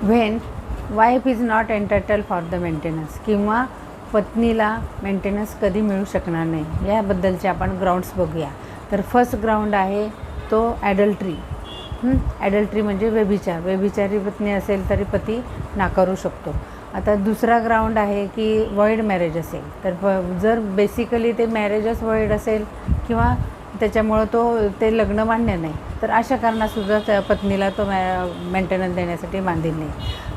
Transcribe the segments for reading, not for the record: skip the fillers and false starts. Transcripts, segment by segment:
When wife is not entitle for the maintenance, किंवा पत्नीला maintenance कधी मिळू शकणार नाही, याबद्दलचे आपण ग्राउंड्स बघूया. तर फर्स्ट ग्राउंड आहे तो ॲडल्ट्री. ॲडल्ट्री म्हणजे व्यभिचार. व्यभिचारी पत्नी असेल तरी पती नाकारू शकतो. आता दुसरा ग्राउंड आहे की वॉइड मॅरेज असेल, तर जर बेसिकली ते मॅरेजच वॉइड असेल किंवा त्याच्यामुळं ते लग्न मान्य नाही, तर अशा कारणातसुद्धा त्या पत्नीला तो मेंटेनन्स देण्यासाठी बांधील नाही.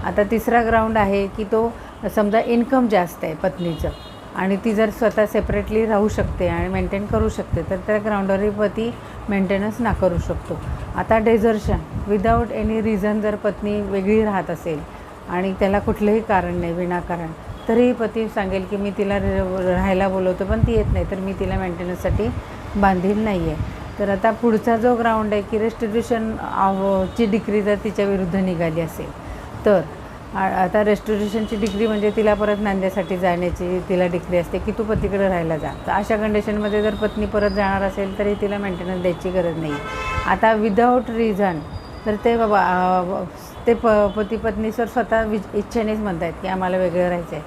आता तिसरा ग्राउंड आहे की तो समजा इन्कम जास्त आहे पत्नीचं आणि ती जर स्वतः सेपरेटली राहू शकते आणि मेंटेन करू शकते, तर त्या ग्राउंडवरही पती मेंटेनन्स नाकारू शकतो. आता डेझर्शन विदाऊट एनी रिझन, जर पत्नी वेगळी राहत असेल आणि त्याला कुठलंही कारण नाही, विनाकारण, तरीही पती सांगेल की मी तिला राहायला बोलवतो पण ती येत नाही, तर मी तिला मेंटेनन्ससाठी बांधील नाही आहे. तर आता पुढचा जो ग्राउंड आहे की रेस्टिट्यूशन ची डिग्री जर तिच्या विरुद्ध निघाली असेल, तर आता रेस्टिट्यूशनची डिग्री म्हणजे तिला परत नांद्यासाठी जाण्याची तिला डिग्री असते की तू पतीकडे राहायला जा. तर अशा कंडिशनमध्ये जर पत्नी परत जाणार असेल तरी तिला मेंटेनन्स द्यायची गरज नाही. आता विदाऊट रिझन, तर ते पती पत्नी स्वतः इच्छेनेच म्हणतात की आम्हाला वेगळं राहायचं आहे,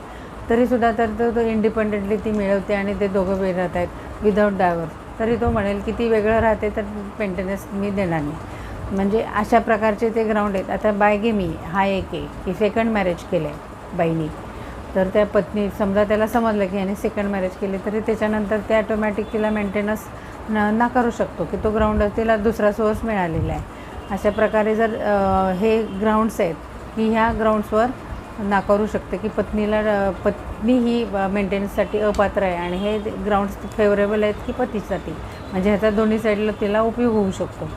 तरीसुद्धा तर तो इंडिपेंडेंटली ती मिळवते आणि ते दोघं वेगळे राहत आहेत विदाऊट डायव्हर्स, तरी तो म्हणेल की ती वेगळं राहते तर मेंटेनन्स मी देणार नाही. म्हणजे अशा प्रकारचे ते ग्राउंड आहेत. आता बायगेमी हा एक आहे की सेकंड मॅरेज केलं आहे बाईनी, तर त्या पत्नी समजा त्याला समजलं की याने सेकंड मॅरेज केले, तरी त्याच्यानंतर ते ॲटोमॅटिक तिला मेंटेनन्स नाकारू शकतो की तो ग्राउंड तिला दुसरा सोर्स मिळालेला आहे. अशा प्रकारे जर हे ग्राउंड्स आहेत की ह्या ग्राउंड्सवर नाकारू शकते की पत्नी ही मेंटेनन्ससाठी अपात्र आहे, आणि हे ग्राउंड्स फेवरेबल आहेत की पतीसाठी, म्हणजे ह्याचा दोन्ही साईडला तिला उपयोग होऊ शकतो.